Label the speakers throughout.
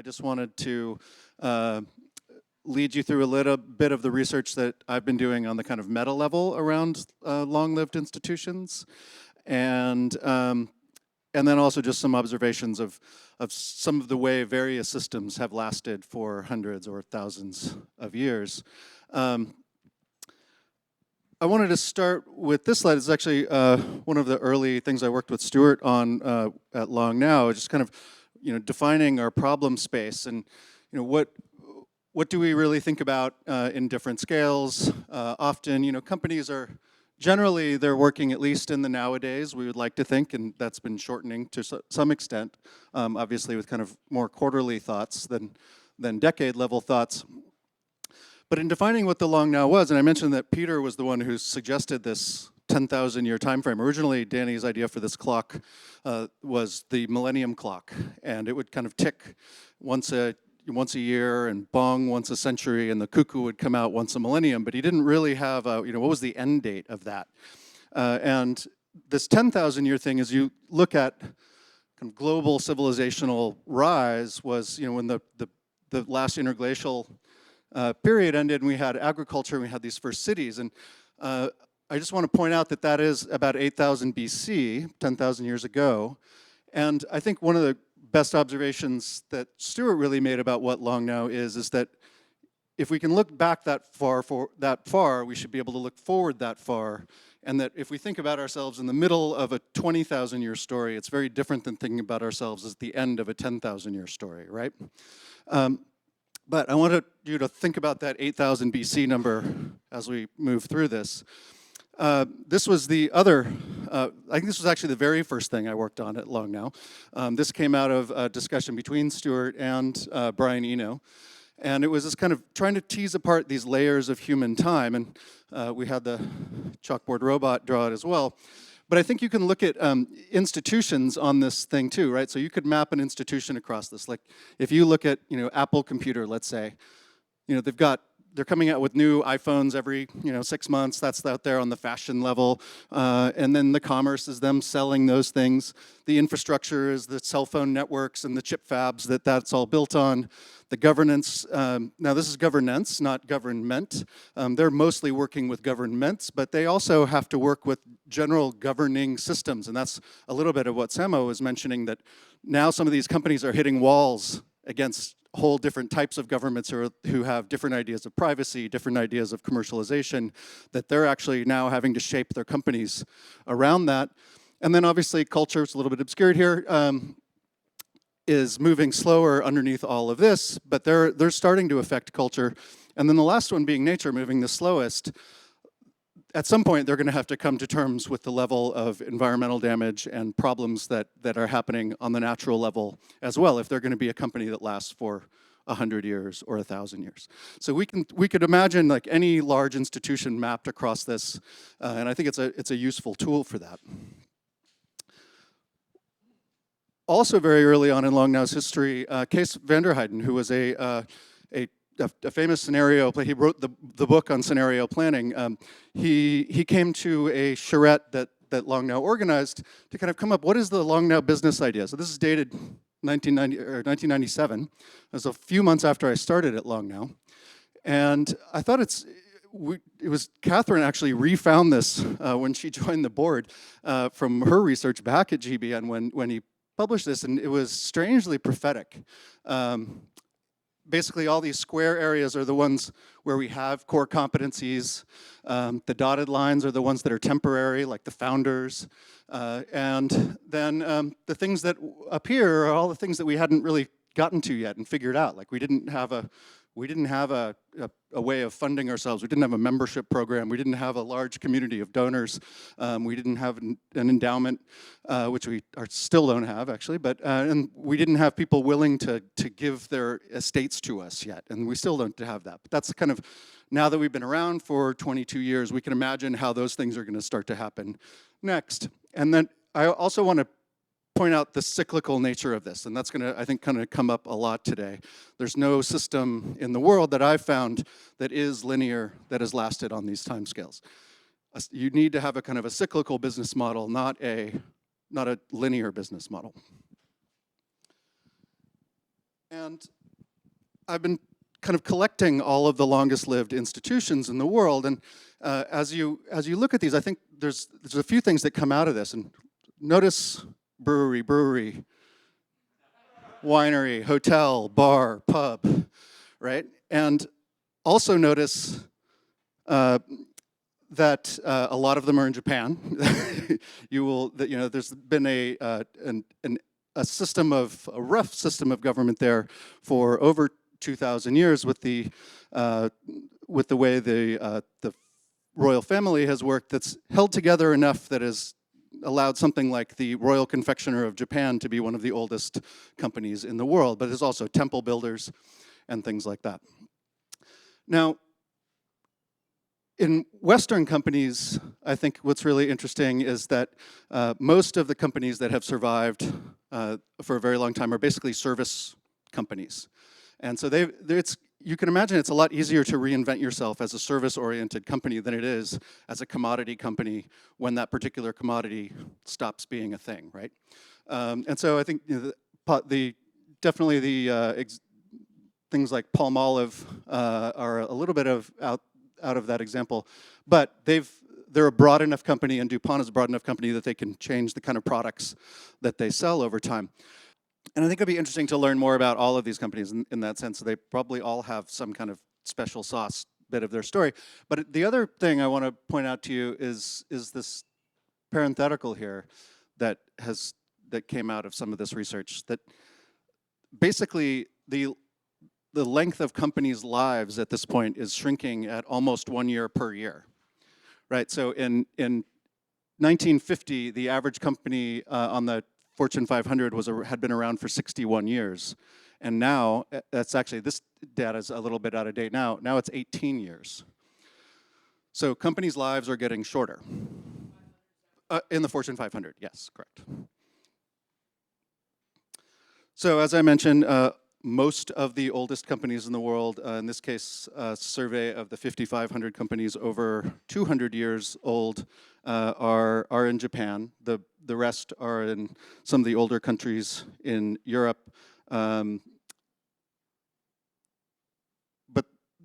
Speaker 1: I just wanted to lead you through a little bit of the research that I've been doing on the kind of meta level around long-lived institutions, and then also just some observations of some of the way various systems have lasted for hundreds or thousands of years. I wanted to start with this slide. It's actually one of the early things I worked with Stuart on at LongNow, just kind of, defining our problem space and, what do we really think about in different scales? Often, companies are generally, they're working at least in the nowadays, we would like to think, and that's been shortening to some extent, obviously with kind of more quarterly thoughts than decade level thoughts. But in defining what the LongNow was, and I mentioned that Peter was the one who suggested this 10,000 year time frame. Originally, Danny's idea for this clock was the millennium clock, and it would kind of tick once a year and bong once a century, and the cuckoo would come out once a millennium, but he didn't really have what was the end date of that. And this 10,000 year thing, as you look at kind of global civilizational rise, was when the last interglacial period ended and we had agriculture and we had these first cities. And I just want to point out that is about 8,000 BC, 10,000 years ago. And I think one of the best observations that Stuart really made about what LongNow is that if we can look back that far, we should be able to look forward that far. And that if we think about ourselves in the middle of a 20,000 year story, it's very different than thinking about ourselves as the end of a 10,000 year story, right? But I wanted you to think about that 8,000 BC number as we move through this. This was the other, I think this was actually the very first thing I worked on at LongNow. This came out of a discussion between Stuart and Brian Eno. And it was this kind of trying to tease apart these layers of human time. And we had the chalkboard robot draw it as well. But I think you can look at institutions on this thing too, right? So you could map an institution across this. Like if you look at, Apple Computer, let's say, they're coming out with new iPhones every 6 months. That's out there on the fashion level. And then the commerce is them selling those things. The infrastructure is the cell phone networks and the chip fabs that's all built on. The governance, now this is governance, not government. They're mostly working with governments, but they also have to work with general governing systems. And that's a little bit of what Samo was mentioning, that now some of these companies are hitting walls against whole different types of governments who have different ideas of privacy, different ideas of commercialization, that they're actually now having to shape their companies around that. And then obviously culture, it's a little bit obscured here, is moving slower underneath all of this, but they're starting to affect culture. And then the last one being nature, moving the slowest. At some point, they're going to have to come to terms with the level of environmental damage and problems that are happening on the natural level as well, if they're going to be a company that lasts for 100 years or 1,000 years. So we could imagine like any large institution mapped across this, and I think it's a useful tool for that. Also very early on in LongNow's history, Kees van der Heijden, who was a famous scenario play. He wrote the book on scenario planning. He came to a charrette that LongNow organized to kind of come up, what is the LongNow business idea? So this is dated 1997. It was a few months after I started at LongNow. And I thought it was Catherine actually refound this when she joined the board from her research back at GBN when he published this, and it was strangely prophetic. Basically, all these square areas are the ones where we have core competencies. The dotted lines are the ones that are temporary, like the founders. And then the things that appear are all the things that we hadn't really gotten to yet and figured out. Like we didn't have a way of funding ourselves. We didn't have a membership program. We didn't have a large community of donors. We didn't have an endowment, which we still don't have, actually. But and we didn't have people willing to give their estates to us yet, and we still don't have that. But that's kind of, now that we've been around for 22 years, we can imagine how those things are going to start to happen next. And then I also want to point out the cyclical nature of this, and that's going to, I think, kind of come up a lot today. There's no system in the world that I've found that is linear, that has lasted on these timescales. You need to have a kind of a cyclical business model, not a linear business model. And I've been kind of collecting all of the longest lived institutions in the world, and as you look at these, I think there's a few things that come out of this. And notice brewery, winery, hotel, bar, pub, right? And also notice that a lot of them are in Japan. There's been a rough system of government there for over 2,000 years with the way the royal family has worked, that's held together enough that has allowed something like the Royal Confectioner of Japan to be one of the oldest companies in the world, but there's also temple builders and things like that. Now, in Western companies, I think what's really interesting is that most of the companies that have survived for a very long time are basically service companies. And so you can imagine it's a lot easier to reinvent yourself as a service-oriented company than it is as a commodity company when that particular commodity stops being a thing, right? And so I think definitely the things like Palmolive are a little bit out of that example, but they're a broad enough company, and DuPont is a broad enough company that they can change the kind of products that they sell over time. And I think it'd be interesting to learn more about all of these companies in that sense. So they probably all have some kind of special sauce bit of their story. But the other thing I want to point out to you is this parenthetical here that came out of some of this research, that basically the length of companies' lives at this point is shrinking at almost 1 year per year, right? So in 1950, the average company on the Fortune 500 had been around for 61 years. And now, this data is a little bit out of date now. Now it's 18 years. So companies' lives are getting shorter. In the Fortune 500, yes, correct. So as I mentioned, most of the oldest companies in the world, in this case, a survey of the 5,500 companies over 200 years old, are in Japan. The rest are in some of the older countries in Europe. But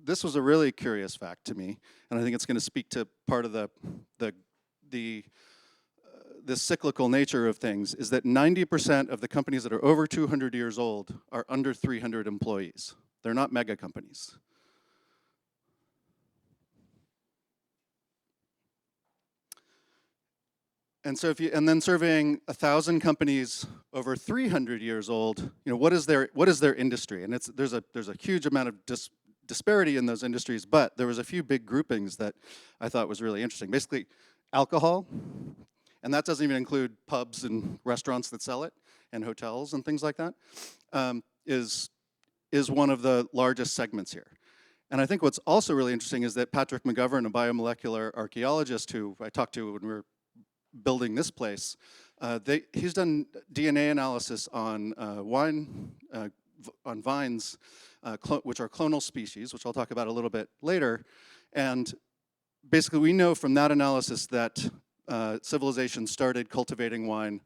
Speaker 1: this was a really curious fact to me, and I think it's going to speak to part of the cyclical nature of things, is that 90% of the companies that are over 200 years old are under 300 employees. They're not mega companies. And so and then surveying 1,000 companies over 300 years old, what is their industry? And there's a huge amount of disparity in those industries, but there was a few big groupings that I thought was really interesting. Basically, alcohol, and that doesn't even include pubs and restaurants that sell it, and hotels and things like that, is one of the largest segments here. And I think what's also really interesting is that Patrick McGovern, a biomolecular archaeologist who I talked to when we were building this place, he's done DNA analysis on on vines, which are clonal species, which I'll talk about a little bit later. And basically, we know from that analysis that civilization started cultivating wine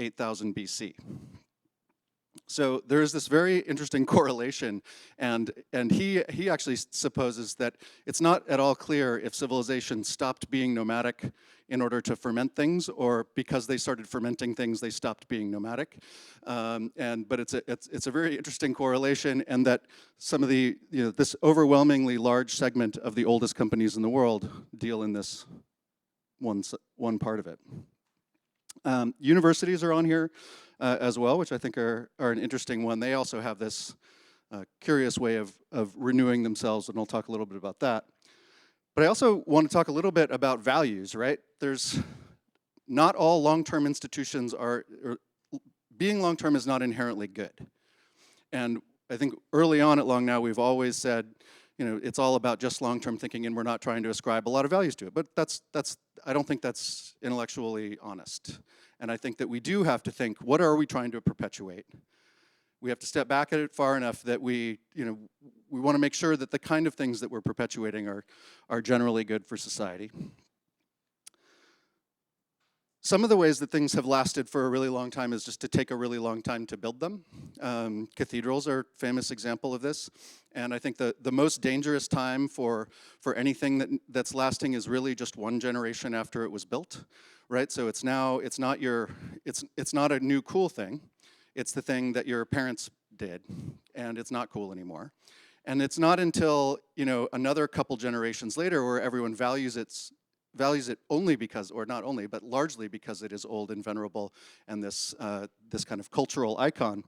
Speaker 1: 8,000 BC. So there's this very interesting correlation, and he actually supposes that it's not at all clear if civilization stopped being nomadic in order to ferment things, or because they started fermenting things, they stopped being nomadic. But it's a very interesting correlation, and that some of this overwhelmingly large segment of the oldest companies in the world deal in this one part of it. Universities are on here as well, which I think are an interesting one. They also have this curious way of renewing themselves, and I'll talk a little bit about that. But I also want to talk a little bit about values, right? Not all long-term institutions being long-term is not inherently good. And I think early on at Long Now, we've always said, it's all about just long-term thinking, and we're not trying to ascribe a lot of values to it. But I don't think that's intellectually honest. And I think that we do have to think, what are we trying to perpetuate? We have to step back at it far enough that we want to make sure that the kind of things that we're perpetuating are generally good for society. Some of the ways that things have lasted for a really long time is just to take a really long time to build them. Cathedrals are a famous example of this. And I think the most dangerous time for anything that's lasting is really just one generation after it was built, right? So it's not a new cool thing. It's the thing that your parents did, and it's not cool anymore. And it's not until, another couple generations later where everyone values it only because, or not only, but largely because it is old and venerable and this kind of cultural icon.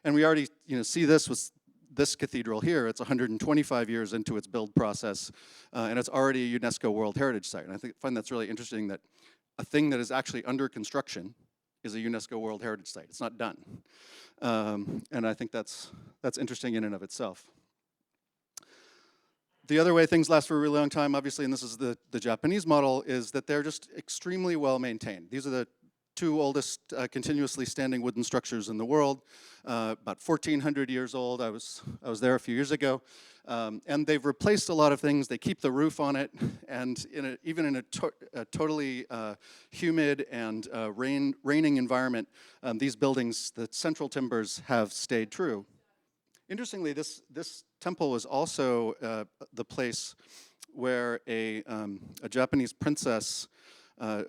Speaker 1: And we already see this with this cathedral here. It's 125 years into its build process, and it's already a UNESCO World Heritage Site. And I find that's really interesting that a thing that is actually under construction is a UNESCO World Heritage Site. It's not done. And I think that's interesting in and of itself. The other way things last for a really long time, obviously, and this is the Japanese model, is that they're just extremely well maintained. These are the two oldest continuously standing wooden structures in the world, about 1,400 years old. I was there a few years ago. And they've replaced a lot of things. They keep the roof on it, and even in a totally humid and raining environment, these buildings, the central timbers, have stayed true. Interestingly, this temple was also the place where a Japanese princess I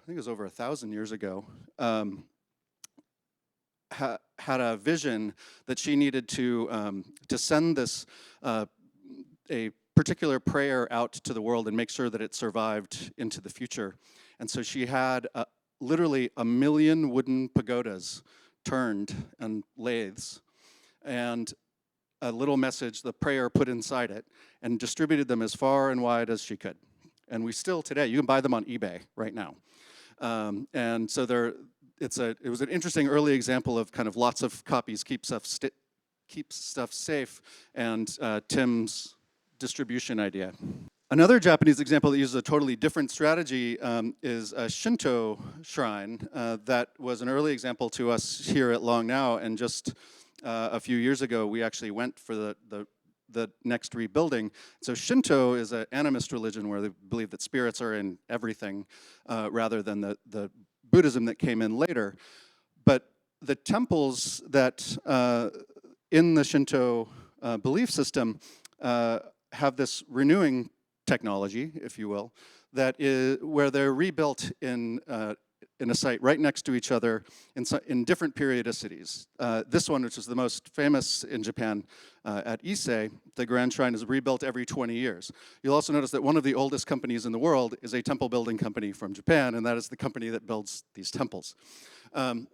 Speaker 1: think it was over 1,000 years ago, had a vision that she needed to send this a particular prayer out to the world and make sure that it survived into the future. And so she had literally 1 million wooden pagodas turned and lathes, and a little message, the prayer, put inside it, and distributed them as far and wide as she could. And we still today, you can buy them on eBay right now. And so it was an interesting early example of kind of lots of copies keep stuff safe, and Tim's distribution idea. Another Japanese example that uses a totally different strategy is a Shinto Shrine that was an early example to us here at Long Now, and just a few years ago we actually went for the next rebuilding. So Shinto is an animist religion where they believe that spirits are in everything rather than the Buddhism that came in later. But the temples that in the Shinto belief system have this renewing technology, if you will, that is where they're rebuilt in a site right next to each other in different periodicities. This one, which is the most famous in Japan, at Ise, the Grand Shrine, is rebuilt every 20 years. You'll also notice that one of the oldest companies in the world is a temple building company from Japan, and that is the company that builds these temples. So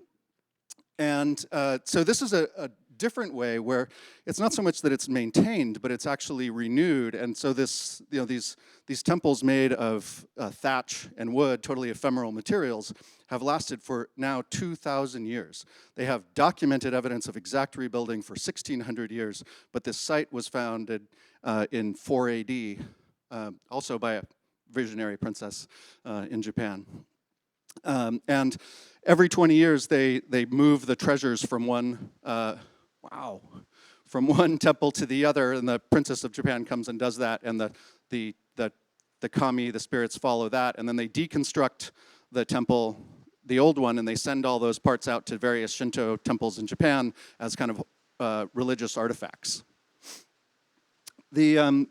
Speaker 1: this is a different way where it's not so much that it's maintained, but it's actually renewed. And so this, these temples made of thatch and wood, totally ephemeral materials, have lasted for now 2,000 years. They have documented evidence of exact rebuilding for 1,600 years, but this site was founded in 4 AD, also by a visionary princess in Japan. And every 20 years, they move the treasures from one temple to the other, and the princess of Japan comes and does that, and the kami, the spirits, follow that, and then they deconstruct the temple, the old one, and they send all those parts out to various Shinto temples in Japan as kind of religious artifacts. I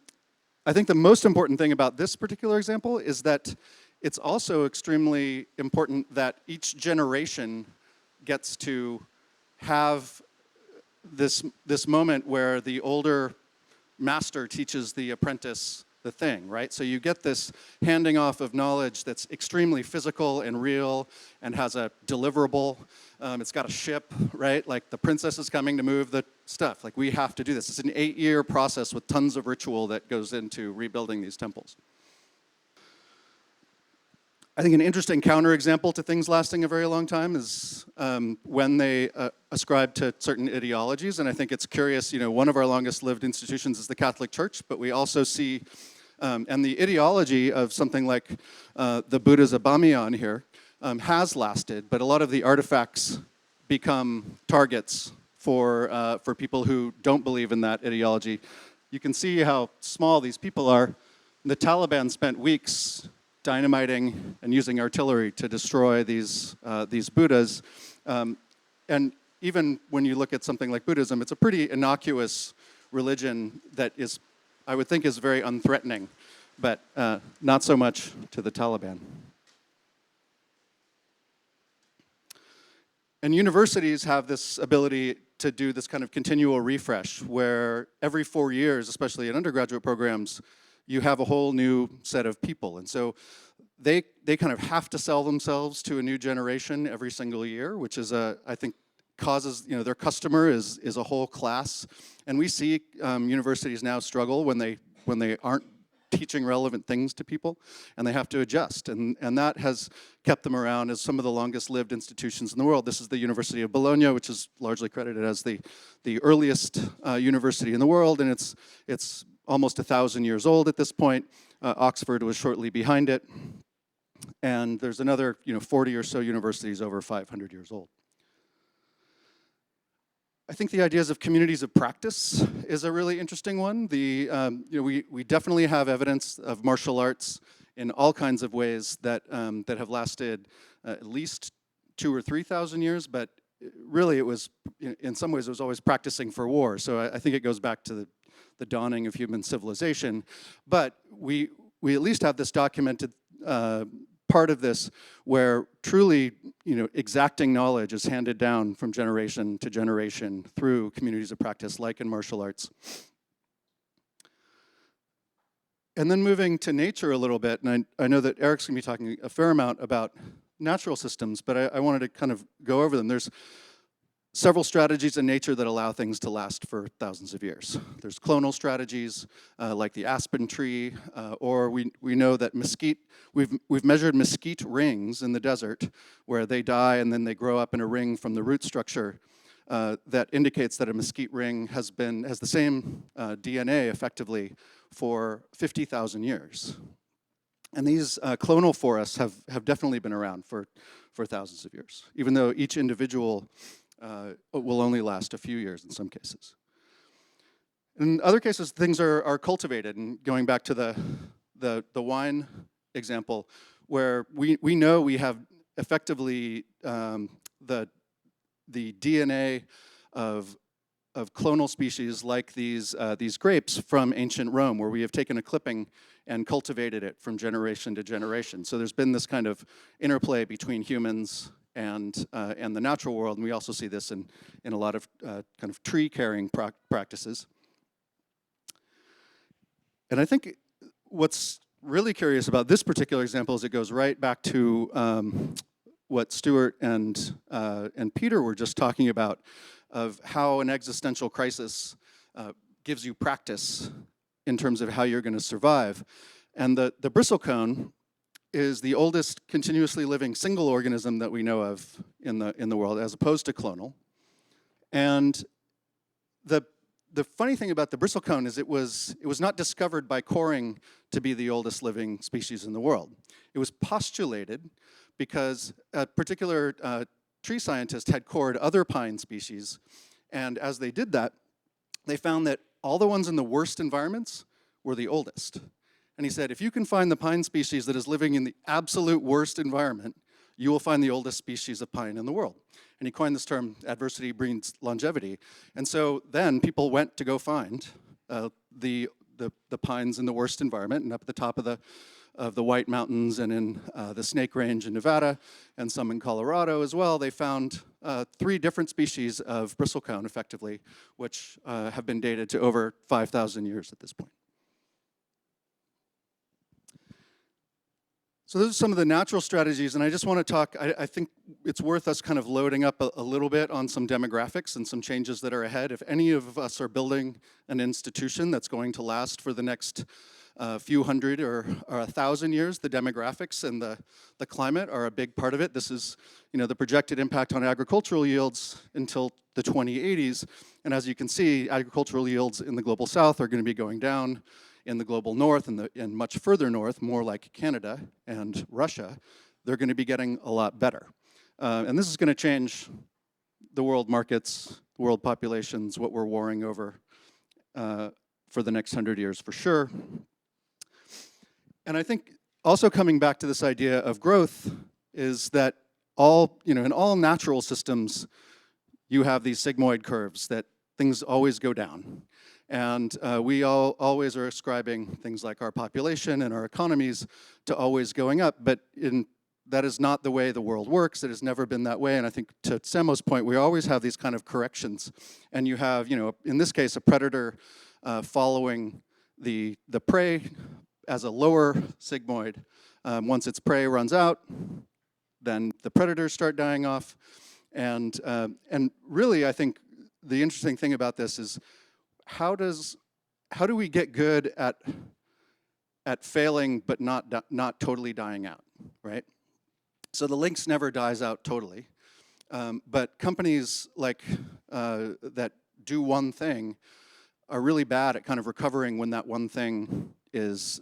Speaker 1: think the most important thing about this particular example is that it's also extremely important that each generation gets to have this moment where the older master teaches the apprentice the thing, right? So you get this handing off of knowledge that's extremely physical and real and has a deliverable. It's got a ship, right? Like the princess is coming to move the stuff. Like we have to do this. It's an 8-year process with tons of ritual that goes into rebuilding these temples. I think an interesting counterexample to things lasting a very long time is when they ascribe to certain ideologies. And I think it's curious, one of our longest lived institutions is the Catholic Church, but we also see, and the ideology of something like the Buddha's Abamyan here has lasted, but a lot of the artifacts become targets for people who don't believe in that ideology. You can see how small these people are. The Taliban spent weeks dynamiting and using artillery to destroy these Buddhas. And even when you look at something like Buddhism, it's a pretty innocuous religion that is, I would think, is very unthreatening, but not so much to the Taliban. And universities have this ability to do this kind of continual refresh, where every 4 years, especially in undergraduate programs, you have a whole new set of people. And so they kind of have to sell themselves to a new generation every single year, which is, I think, causes, their customer is a whole class. And we see universities now struggle when they aren't teaching relevant things to people, and they have to adjust. And that has kept them around as some of the longest lived institutions in the world. This is the University of Bologna, which is largely credited as the earliest university in the world, and it's almost 1,000 years old at this point. Oxford was shortly behind it. And there's another 40 or so universities over 500 years old. I think the ideas of communities of practice is a really interesting one. We definitely have evidence of martial arts in all kinds of ways that have lasted at least 2,000 or 3,000 years, but really it was, in some ways, it was always practicing for war. So I think it goes back to the dawning of human civilization. But we at least have this documented part of this where truly, exacting knowledge is handed down from generation to generation through communities of practice, like in martial arts. And then moving to nature a little bit, and I know that Eric's gonna be talking a fair amount about natural systems, but I wanted to kind of go over them. There's several strategies in nature that allow things to last for thousands of years. There's clonal strategies, like the aspen tree, or we know that mesquite, we've measured mesquite rings in the desert where they die and then they grow up in a ring from the root structure that indicates that a mesquite ring has the same DNA effectively for 50,000 years. And these clonal forests have definitely been around for thousands of years, even though each individual will only last a few years in some cases. In other cases, things are cultivated, and going back to the wine example, where we know we have effectively the DNA of clonal species like these grapes from ancient Rome, where we have taken a clipping and cultivated it from generation to generation. So there's been this kind of interplay between humans and the natural world, and we also see this in a lot of kind of tree-carrying practices. And I think what's really curious about this particular example is it goes right back to what Stuart and Peter were just talking about, of how an existential crisis gives you practice in terms of how you're going to survive. And the bristlecone is the oldest continuously living single organism that we know of in the world, as opposed to clonal. And the funny thing about the bristlecone is it was not discovered by coring to be the oldest living species in the world. It was postulated because a particular tree scientist had cored other pine species, and as they did that, they found that all the ones in the worst environments were the oldest. And he said, if you can find the pine species that is living in the absolute worst environment, you will find the oldest species of pine in the world. And he coined this term, adversity breeds longevity. And so then people went to go find the pines in the worst environment, and up at the top of the White Mountains and in the Snake Range in Nevada, and some in Colorado as well, they found 3 different species of bristlecone, effectively, which have been dated to over 5,000 years at this point. So those are some of the natural strategies, and I just want to talk, I think it's worth us kind of loading up a little bit on some demographics and some changes that are ahead. If any of us are building an institution that's going to last for the next few hundred or 1,000 years, the demographics and the climate are a big part of it. This is, the projected impact on agricultural yields until the 2080s, and as you can see, agricultural yields in the global south are going to be going down. In the global north and much further north, more like Canada and Russia, they're going to be getting a lot better. And this is going to change the world markets, the world populations, what we're warring over for the next 100 years for sure. And I think also coming back to this idea of growth is that all, in all natural systems, you have these sigmoid curves that things always go down. And we always are ascribing things like our population and our economies to always going up, but that is not the way the world works. It has never been that way, and I think to Semo's point, we always have these kind of corrections. And you have, in this case, a predator following the prey as a lower sigmoid. Once its prey runs out, then the predators start dying off. And really, I think the interesting thing about this is how do we get good at failing but not totally dying out, right? So the lynx never dies out totally, but companies like that do one thing are really bad at kind of recovering when that one thing is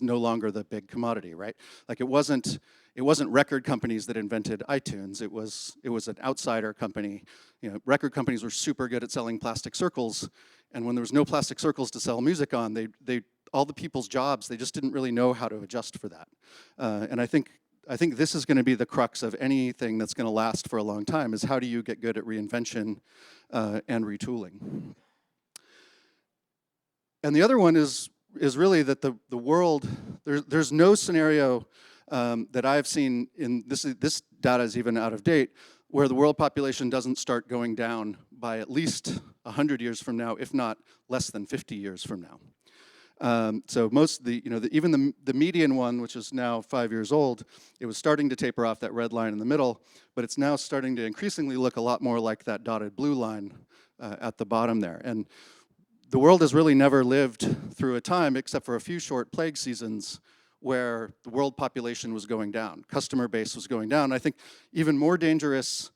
Speaker 1: no longer the big commodity, right? Like it wasn't record companies that invented iTunes. It was an outsider company. Record companies were super good at selling plastic circles, and when there was no plastic circles to sell music on, they all the people's jobs, they just didn't really know how to adjust for that. And I think this is going to be the crux of anything that's going to last for a long time, is how do you get good at reinvention and retooling. And the other one is really that the world, there's no scenario that I've seen in this data is even out of date, where the world population doesn't start going down by at least 100 years from now, if not less than 50 years from now. So most of even the median one, which is now 5 years old, it was starting to taper off, that red line in the middle, but it's now starting to increasingly look a lot more like that dotted blue line at the bottom there. And the world has really never lived through a time, except for a few short plague seasons, where the world population was going down, customer base was going down. I think even more dangerous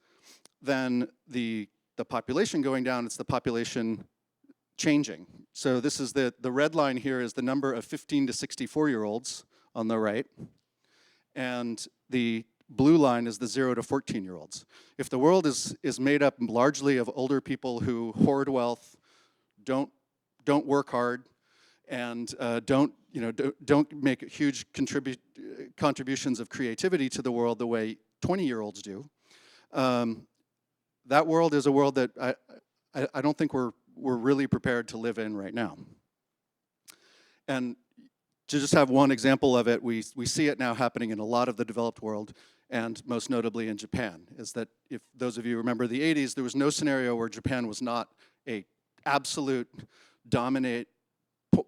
Speaker 1: than the population going down, it's the population changing. So this is the red line here is the number of 15 to 64-year-olds on the right, and the blue line is the 0 to 14-year-olds. If the world is made up largely of older people who hoard wealth, don't work hard, and don't make huge contributions of creativity to the world the way 20-year-olds do, that world is a world that I don't think we're really prepared to live in right now. And to just have one example of it, we see it now happening in a lot of the developed world, and most notably in Japan, is that if those of you remember the 80s, there was no scenario where Japan was not a absolute dominate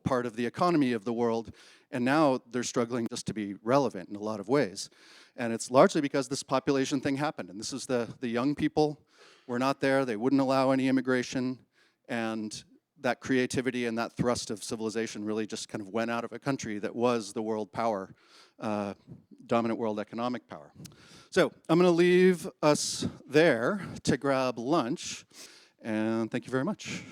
Speaker 1: part of the economy of the world, and now they're struggling just to be relevant in a lot of ways. And it's largely because this population thing happened, and this is the young people were not there, they wouldn't allow any immigration, and that creativity and that thrust of civilization really just kind of went out of a country that was the world power, dominant world economic power. So I'm going to leave us there to grab lunch, and thank you very much.